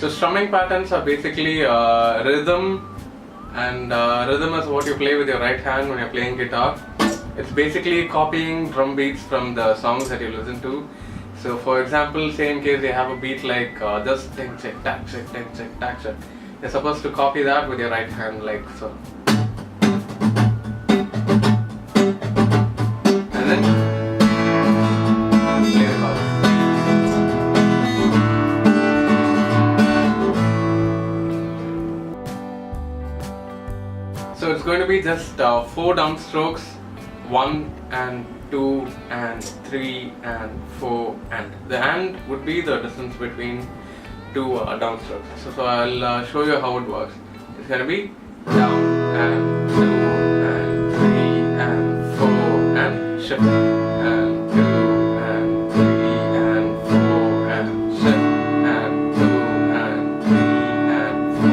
So strumming patterns are basically rhythm, and rhythm is what you play with your right hand when you're playing guitar. It's basically copying drum beats from the songs that you listen to. So for example, say in case you have a beat like this, ting check tack check ting check tack check, you're supposed to copy that with your right hand like so. And then play the chorus. So it's going to be just 4 downstrokes, 1 and 2 and 3 and 4 and. The and would be the distance between 2 downstrokes. So I'll show you how it works. It's going to be down and 2 and 3 and 4 and shift and 2 and 3 and 4 and shift and 2 and 3 and 4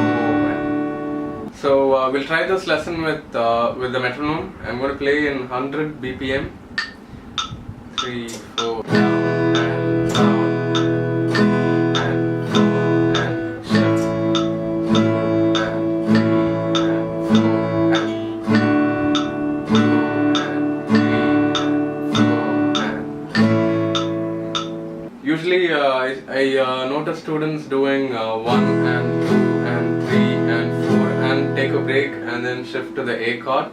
and. So we'll try this lesson with the metronome. I'm going to play in 100 BPM. 3, 4, down and down, 3 and 4 and shift, 2 and 3 and 4 and 2 and 3 and 4 and. Usually I notice students doing 1 and 2 and 3 and 4 and take a break and then shift to the A chord.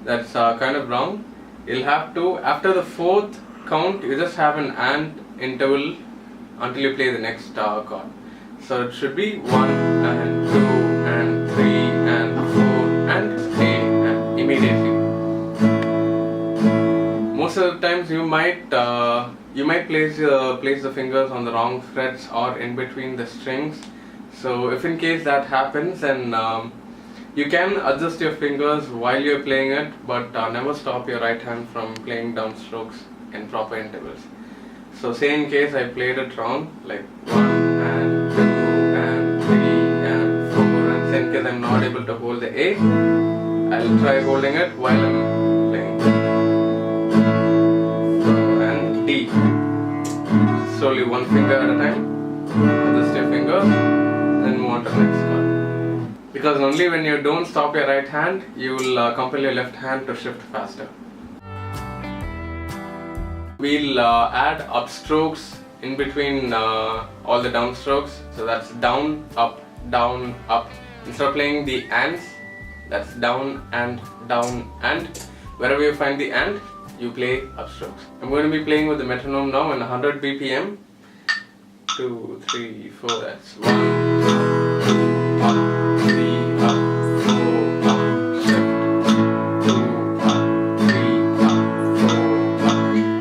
That's kind of wrong. You'll have to, after the 4th count, you just have an and interval until you play the next chord. So it should be 1 and 2 and 3 and 4 and A and immediately. Most of the times you might place the fingers on the wrong frets or in between the strings. So if in case that happens, then you can adjust your fingers while you're playing it, but never stop your right hand from playing downstrokes in proper intervals. So say in case I played it wrong, like 1 and 2 and 3 and 4, and say in case I'm not able to hold the A, I'll try holding it while I'm playing. So, and D. Slowly one finger at a time, adjust your fingers, then move on to the next one. Because only when you don't stop your right hand, you will compel your left hand to shift faster. We'll add upstrokes in between all the downstrokes. So that's down, up, down, up. Instead of playing the ands, that's down and down and. Wherever you find the and, you play upstrokes. I'm going to be playing with the metronome now in 100 BPM. 2, 3, 4, that's 1, 2, up, 3, up, 4, up, shift, 2, up, 3, up, 4, up, 2,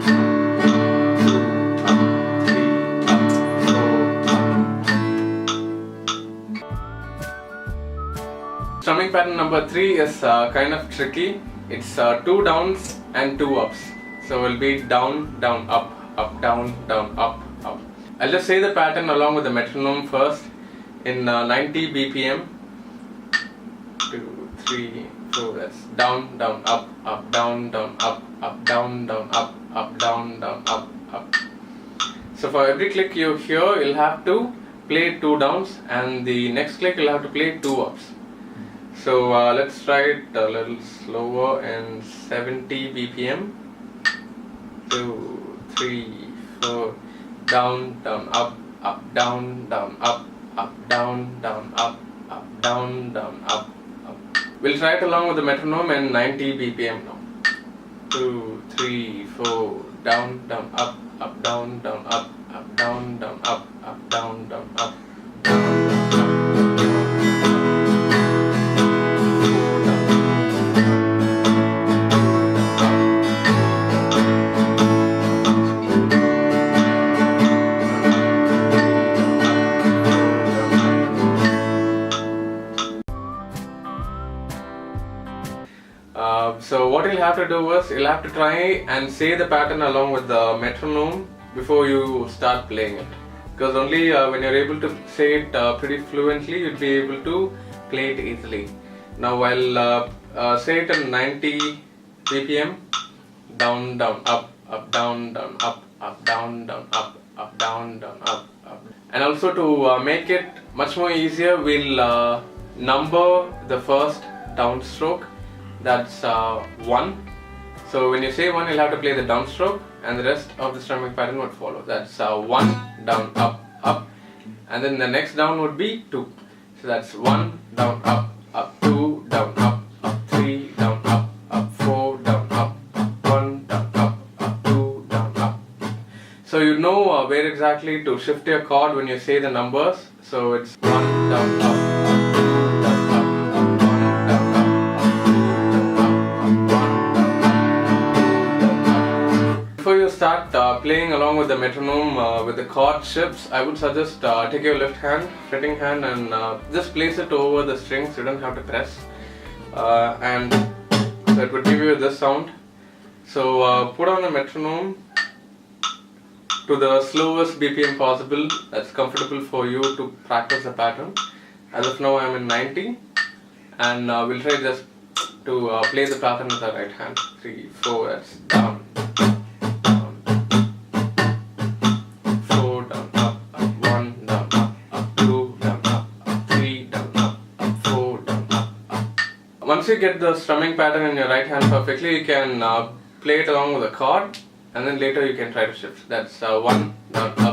up, 3, up, 4, up. Strumming pattern number 3 is kind of tricky. It's 2 downs and 2 ups. So it will be down, down, up, up, down, down, up, up. I'll just say the pattern along with the metronome first in 90 BPM. 2, 3, 4, that's down, down, up, up, down, down, up, up, down, down, up, up, down, down, up, up. So for every click you hear, you'll have to play 2 downs, and the next click you'll have to play 2 ups. So let's try it a little slower in 70 BPM. 2, 3, 4, down, down, up, up, down, down, up, up, down, down, up, up, down, down, up, up. We'll try it along with the metronome in 90 BPM now. 2, 3, 4, down, down, up, up, down, down, up, up, down, down, up, up, down, down, up, down, down, up. So what you'll have to do is, you'll have to try and say the pattern along with the metronome before you start playing it. Because only when you're able to say it pretty fluently, you'll be able to play it easily. Now I'll say it in 90 BPM. Down, down, up, up, down, down, up, up, down, down, up, up, down, down, up, up. And also to make it much more easier, we'll number the first downstroke. That's 1. So when you say 1, you'll have to play the downstroke, and the rest of the strumming pattern would follow. That's 1, down, up, up, and then the next down would be 2. So that's 1, down, up, 2, down, up, 3, down, up, 4, down, up, 1, down, up, 2, down, up. So you know where exactly to shift your chord when you say the numbers. So it's 1, down, up, 2, down, up, 1, down, up, 1, down, up, 2, down, up. Before you start playing along with the metronome with the chord shifts, I would suggest take your left hand, fretting hand, and just place it over the strings. You don't have to press, and so it would give you this sound. So put on the metronome to the slowest BPM possible that's comfortable for you to practice the pattern. As of now, I'm in 90, and we'll try just to play the pattern with the right hand. 3, 4, that's down, down, 4, down, up, 1, down, up, 2, down, up, 3, down, up, 4, down, up. Once you get the strumming pattern in your right hand perfectly, you can play it along with the chord, and then later you can try to shift. That's 1, down, up.